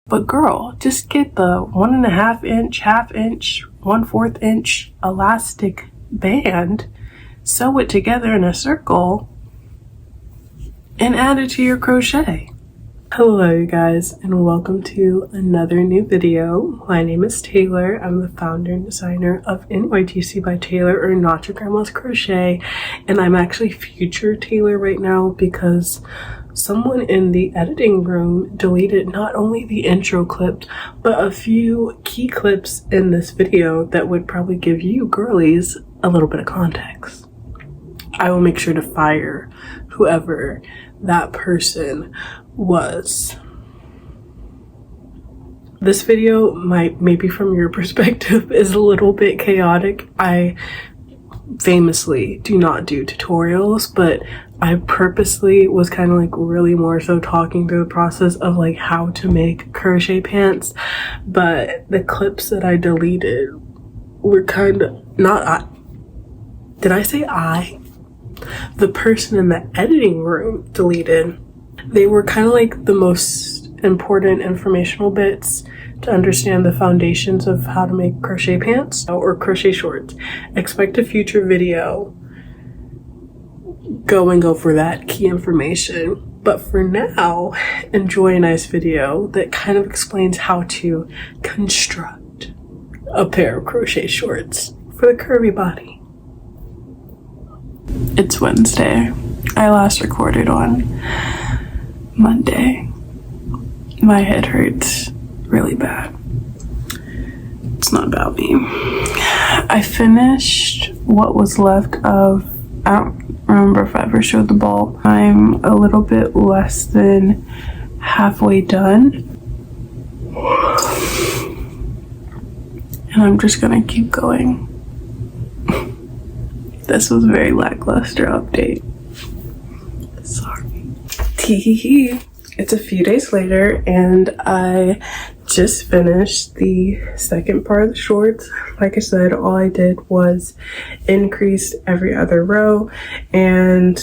But girl, just get the 1.5 inch, ½ inch, 1/4 inch elastic band, sew it together in a circle, and add it to your crochet. Hello you guys, and welcome to another new video. My name is Taylor. I'm the founder and designer of NYGC by Taylor, or Not Your Grandma's Crochet, and I'm actually future Taylor right now because someone in the editing room deleted not only the intro clip, but a few key clips in this video that would probably give you girlies a little bit of context. I will make sure to fire whoever that person was. This video maybe from your perspective is a little bit chaotic. I famously do not do tutorials, but I purposely was kind of like really more so talking through the process of like how to make crochet pants, but the clips that I deleted were kind of not did I say I? The person in the editing room deleted. They were kind of like the most important informational bits to understand the foundations of how to make crochet pants or crochet shorts. Expect a future video going over that key information. But for now, enjoy a nice video that kind of explains how to construct a pair of crochet shorts for the curvy body. It's Wednesday. I last recorded on Monday. My head hurts really bad. It's not about me. I finished what was left of, I don't remember if I ever showed the ball. I'm a little bit less than halfway done. And I'm just gonna keep going. This was a very lackluster update. Sorry. Teehee. It's a few days later and I just finished the second part of the shorts. Like I said, all I did was increase every other row, and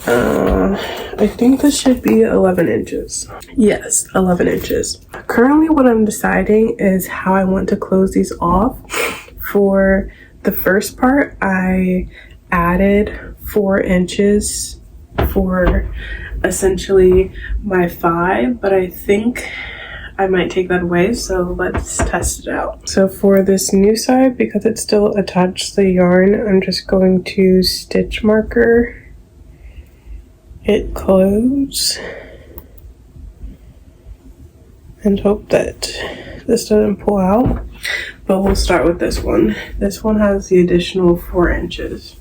I think this should be 11 inches. Yes, 11 inches. Currently what I'm deciding is how I want to close these off. For the first part, I added 4 inches for essentially my 5, but I think I might take that away, so let's test it out. So for this new side, because it's still attached to the yarn, I'm just going to stitch marker it close and hope that this doesn't pull out. But we'll start with this one. This one has the additional 4 inches.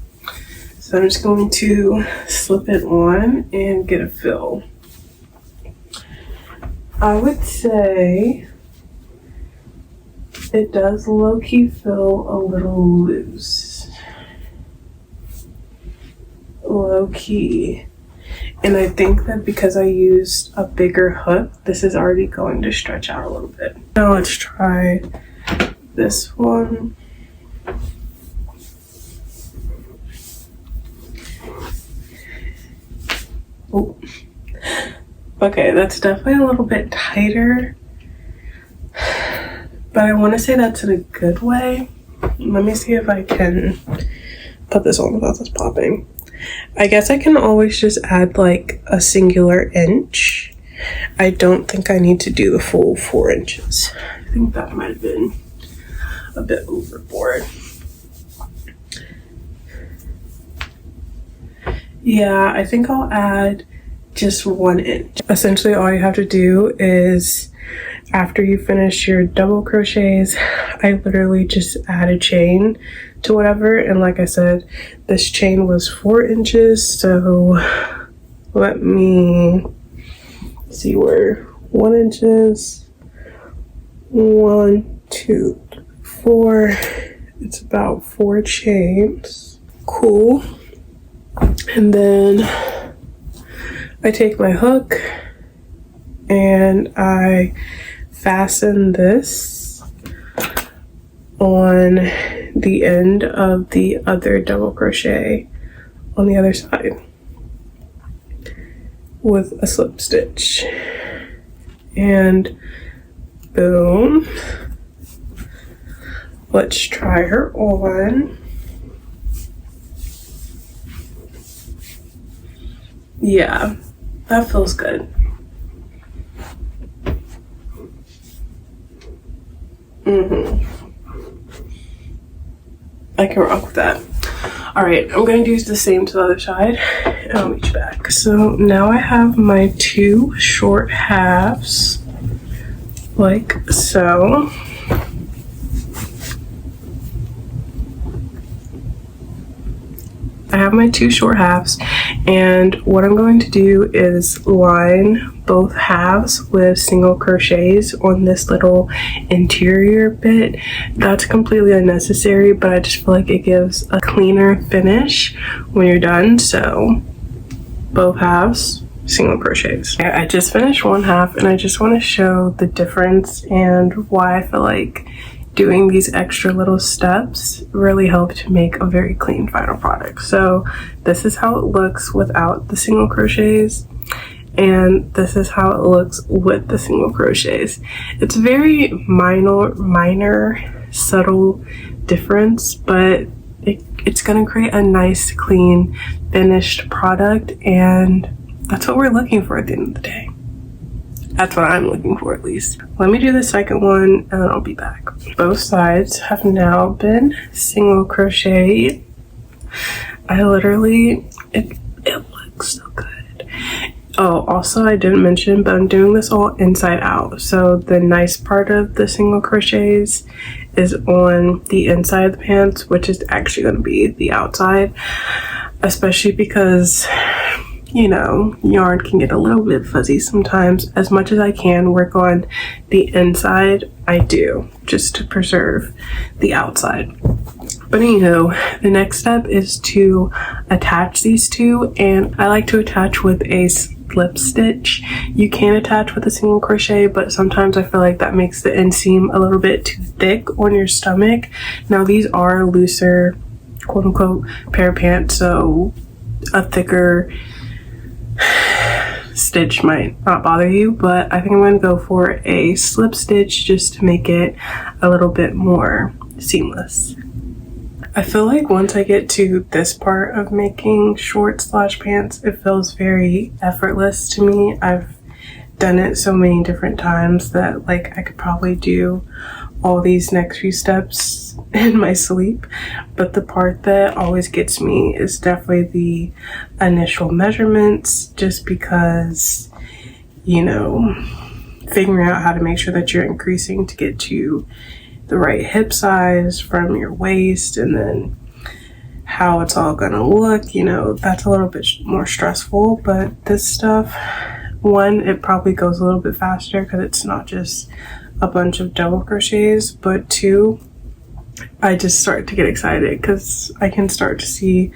So I'm just going to slip it on and get a fill. I would say it does low-key feel a little loose. Low-key. And I think that because I used a bigger hook, this is already going to stretch out a little bit. Now let's try this one. Oh. Okay, that's definitely a little bit tighter, but I want to say that's in a good way. Let me see if I can put this on without this popping. I guess I can always just add like a singular inch. I don't think I need to do the full 4 inches. I think that might have been a bit overboard. Yeah, I think I'll add just 1 inch. Essentially all you have to do is, after you finish your double crochets, I literally just add a chain to whatever, and like I said, this chain was 4 inches, so let me see where 1 inches, 1, 2, 4, it's about 4 chains. Cool. And then I take my hook and I fasten this on the end of the other double crochet on the other side with a slip stitch. And boom. Let's try her on. Yeah, that feels good. I can rock with that. All right, I'm gonna do the same to the other side and I'll meet you back. So now I have my 2 short halves, like so. I have my 2 short halves, and what I'm going to do is line both halves with single crochets on this little interior bit. That's completely unnecessary, but I just feel like it gives a cleaner finish when you're done. So both halves, single crochets. I just finished one half, and I just want to show the difference and why I feel like doing these extra little steps really helped to make a very clean final product. So this is how it looks without the single crochets, and this is how it looks with the single crochets. It's a very minor subtle difference, but it's gonna create a nice clean finished product, and that's what we're looking for at the end of the day. That's what I'm looking for, at least. Let me do the second one and then I'll be back. Both sides have now been single crocheted. I literally, it looks so good. Oh, also I didn't mention, but I'm doing this all inside out. So the nice part of the single crochets is on the inside of the pants, which is actually going to be the outside, especially because, you know, yarn can get a little bit fuzzy sometimes. As much as I can work on the inside, I do, just to preserve the outside. But anywho, the next step is to attach these two, and I like to attach with a slip stitch. You can attach with a single crochet, but sometimes I feel like that makes the inseam a little bit too thick on your stomach. Now these are looser, quote unquote, pair of pants, so a thicker stitch might not bother you, but I think I'm going to go for a slip stitch just to make it a little bit more seamless. I feel like once I get to this part of making shorts / pants, it feels very effortless to me. I've done it so many different times that like I could probably do all these next few steps in my sleep, but the part that always gets me is definitely the initial measurements, just because, you know, figuring out how to make sure that you're increasing to get to the right hip size from your waist, and then how it's all gonna look, you know, that's a little bit more stressful. But this stuff, one, it probably goes a little bit faster because it's not just a bunch of double crochets, but two, I just start to get excited because I can start to see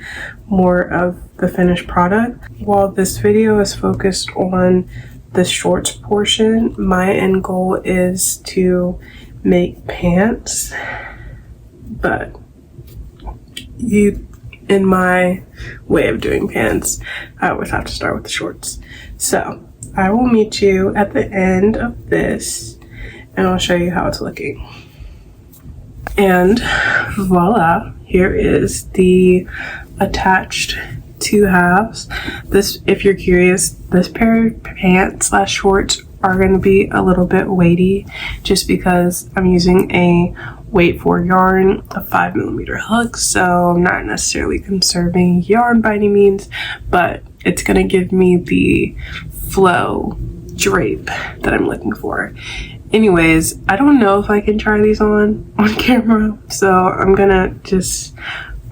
more of the finished product. While this video is focused on the shorts portion, my end goal is to make pants, but in my way of doing pants, I always have to start with the shorts. So I will meet you at the end of this and I'll show you how it's looking. And voila, here is the attached two halves. This, if you're curious, this pair of pants / shorts are going to be a little bit weighty just because I'm using a weight for yarn, a 5mm hook, so I'm not necessarily conserving yarn by any means, but it's going to give me the flow drape that I'm looking for. Anyways, I don't know if I can try these on camera, so I'm gonna just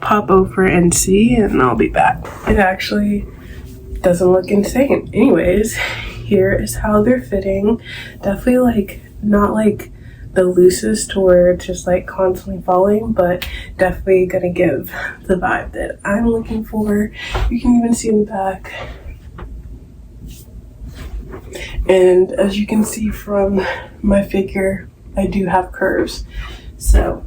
pop over and see and I'll be back. It actually doesn't look insane. Anyways, here is how they're fitting. Definitely like not like the loosest to where it's just like constantly falling, but definitely gonna give the vibe that I'm looking for. You can even see in the back. And as you can see from my figure, I do have curves. So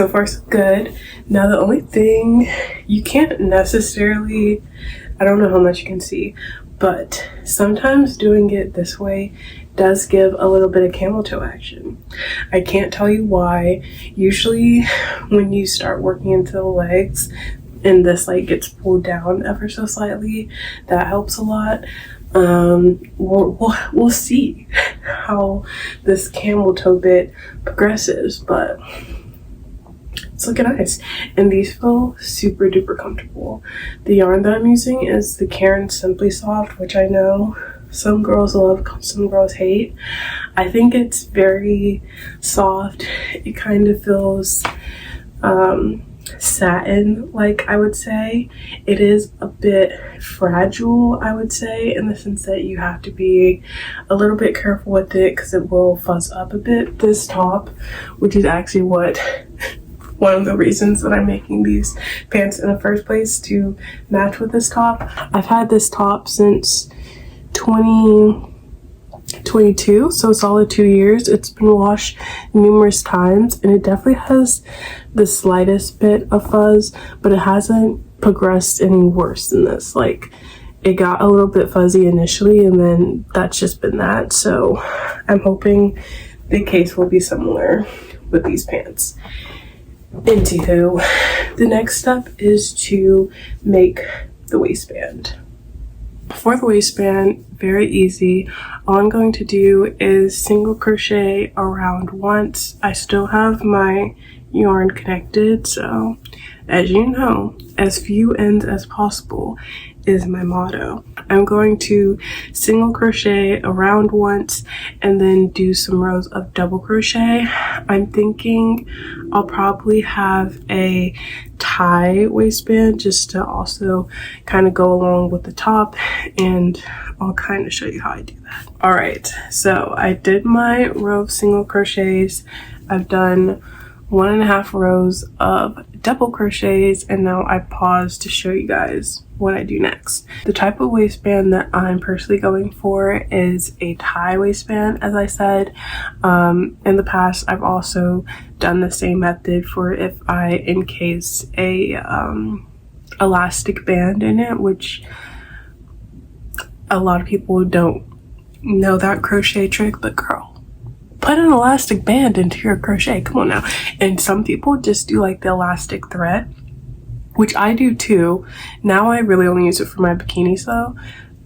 far so good. Now the only thing, you can't necessarily, I don't know how much you can see, but sometimes doing it this way does give a little bit of camel toe action. I can't tell you why. Usually when you start working into the legs and this like gets pulled down ever so slightly, that helps a lot. We'll see how this camel toe bit progresses, but it's looking nice. And these feel super duper comfortable. The yarn that I'm using is the Cairn Simply Soft, which I know some girls love, some girls hate. I think it's very soft. It kind of feels satin like, I would say. It is a bit fragile, I would say, in the sense that you have to be a little bit careful with it because it will fuzz up a bit. This top, which is actually one of the reasons that I'm making these pants in the first place, to match with this top. I've had this top since 2022, so a solid 2 years. It's been washed numerous times and it definitely has the slightest bit of fuzz, but it hasn't progressed any worse than this. Like, it got a little bit fuzzy initially and then that's just been that. So I'm hoping the case will be similar with these pants. Anywho, the next step is to make the waistband. For the waistband, very easy. All I'm going to do is single crochet around once. I still have my yarn connected, so as you know, as few ends as possible is my motto. I'm going to single crochet around once and then do some rows of double crochet. I'm thinking I'll probably have a tie waistband just to also kind of go along with the top, and I'll kind of show you how I do that. All right, so I did my row of single crochets. I've done 1.5 rows of double crochets, and now I pause to show you guys what I do next. The type of waistband that I'm personally going for is a tie waistband. As I said, in the past I've also done the same method for if I encase a elastic band in it, which a lot of people don't know that crochet trick, but girl, put an elastic band into your crochet, come on now. And some people just do like the elastic thread, which I do too. Now I really only use it for my bikinis though.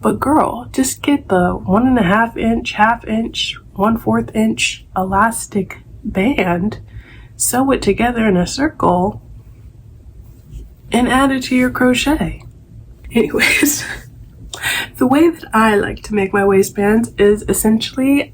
But girl, just get the 1.5 inch, 1/2 inch, 1/4 inch elastic band, sew it together in a circle, and add it to your crochet. Anyways, the way that I like to make my waistbands is essentially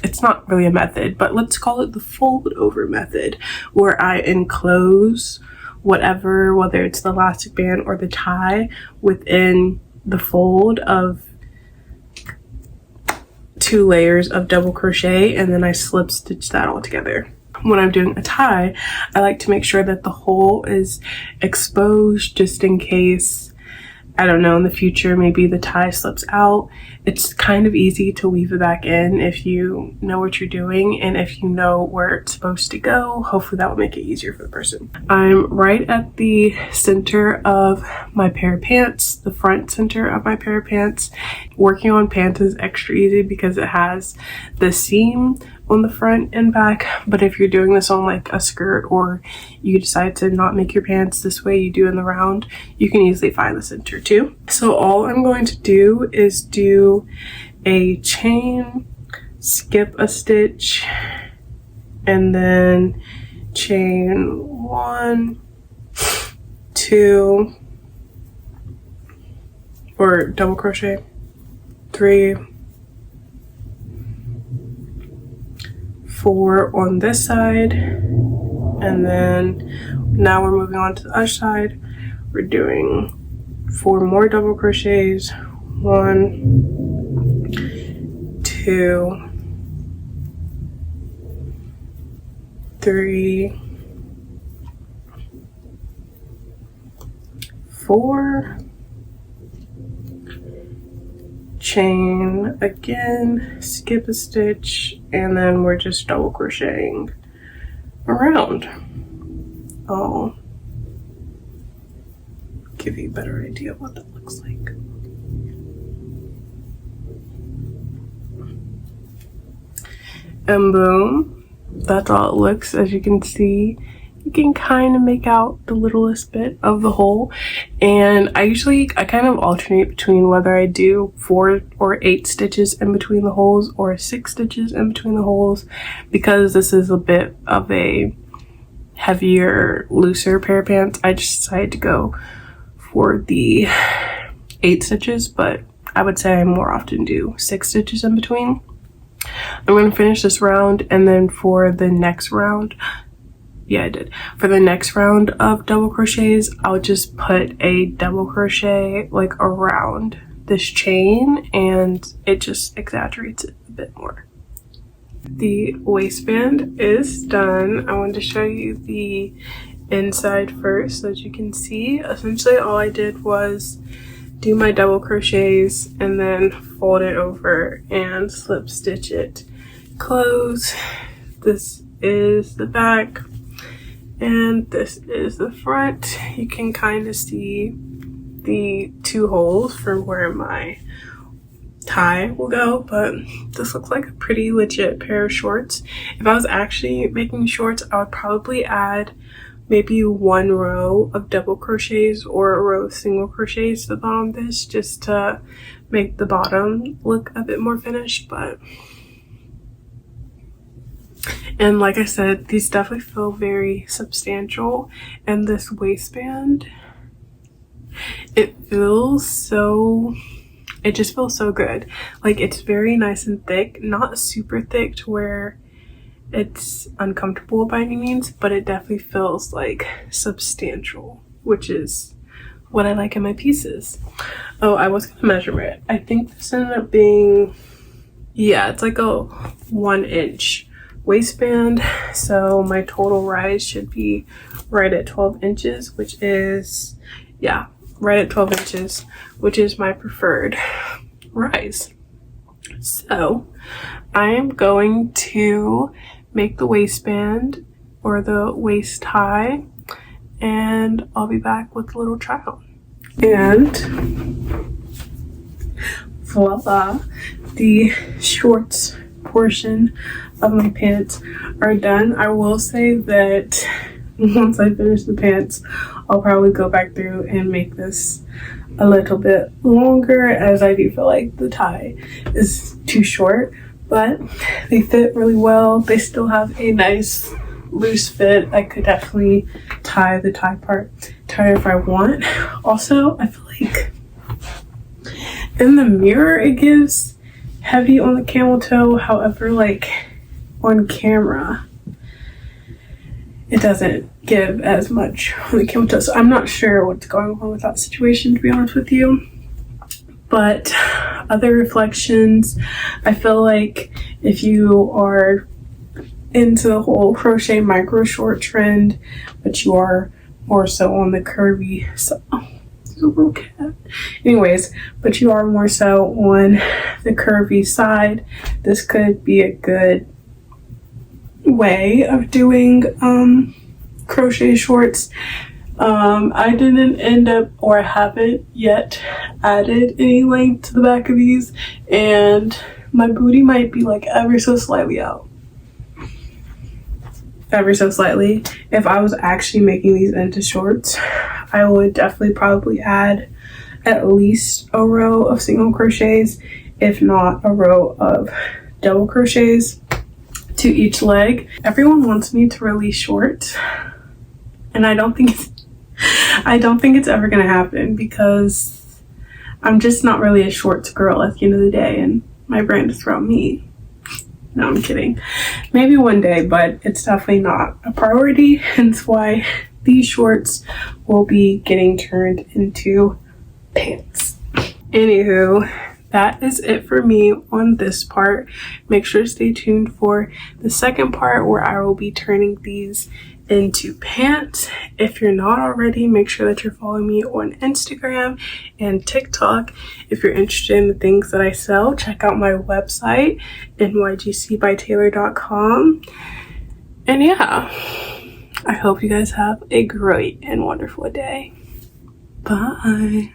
it's not really a method, but let's call it the fold over method, where I enclose whatever, whether it's the elastic band or the tie, within the fold of 2 layers of double crochet, and then I slip stitch that all together. When I'm doing a tie, I like to make sure that the hole is exposed just in case, I don't know, in the future maybe the tie slips out. It's kind of easy to weave it back in if you know what you're doing and if you know where it's supposed to go. Hopefully that will make it easier for the person. I'm right at the center of my pair of pants, the front center of my pair of pants. Working on pants is extra easy because it has the seam on the front and back, but if you're doing this on like a skirt, or you decide to not make your pants this way you do in the round, you can easily find the center too. So all I'm going to do is do a chain, skip a stitch, and then chain 1, 2, or double crochet 3, 4 on this side, and then now we're moving on to the other side. We're doing 4 more double crochets, 1, 2, 3, 4, chain again, skip a stitch, and then we're just double crocheting around. Oh, give you a better idea of what that looks like. And boom, that's all it looks. As you can see, you can kind of make out the littlest bit of the hole. And I kind of alternate between whether I do 4 or 8 stitches in between the holes or 6 stitches in between the holes, because this is a bit of a heavier, looser pair of pants. I just decided to go for the 8 stitches, but I would say I more often do 6 stitches in between. I'm going to finish this round, and then for the next round, for the next round of double crochets, I'll just put a double crochet like around this chain, and it just exaggerates it a bit more. The waistband is done. I wanted to show you the inside first so that you can see. Essentially all I did was do my double crochets and then fold it over and slip stitch it close. This is the back and this is the front. You can kind of see the 2 holes from where my tie will go, but this looks like a pretty legit pair of shorts. If I was actually making shorts, I would probably add maybe 1 row of double crochets or a row of single crochets to the bottom of this, just to make the bottom look a bit more finished. And like I said, these definitely feel very substantial, and this waistband, it just feels so good. Like, it's very nice and thick, not super thick to where it's uncomfortable by any means, but it definitely feels like substantial, which is what I like in my pieces. Oh, I was gonna measure it. I think this ended up being, yeah, it's like a 1-inch waistband, so my total rise should be right at 12 inches, which is, yeah, right at 12 inches, which is my preferred rise. So I am going to make the waistband or the waist tie, and I'll be back with a little try on. And voila, the shorts portion of my pants are done. I will say that once I finish the pants, I'll probably go back through and make this a little bit longer, as I do feel like the tie is too short, but they fit really well. They still have a nice loose fit. I could definitely tie the tie part tighter if I want. Also, I feel like in the mirror it gives heavy on the camel toe, however, like on camera it doesn't give as much on the camel toe. So I'm not sure what's going on with that situation, to be honest with you. But other reflections, I feel like if you are into the whole crochet micro short trend, but you are more so on the curvy side, there's a little cat. Anyways, but you are more so on the curvy side, this could be a good way of doing crochet shorts. I didn't end up, or I haven't yet added any length to the back of these, and my booty might be like ever so slightly out. Ever so slightly. If I was actually making these into shorts, I would definitely probably add at least a row of single crochets, if not a row of double crochets to each leg. Everyone wants me to release shorts, and I don't think it's ever gonna happen, because I'm just not really a shorts girl at the end of the day, and my brand is about me. No, I'm kidding. Maybe one day, but it's definitely not a priority, hence why these shorts will be getting turned into pants. Anywho, that is it for me on this part. Make sure to stay tuned for the second part, where I will be turning these into pants. If you're not already, make sure that you're following me on Instagram and TikTok. If you're interested in the things that I sell, check out my website, NYGCbyTaylor.com. And yeah, I hope you guys have a great and wonderful day. Bye.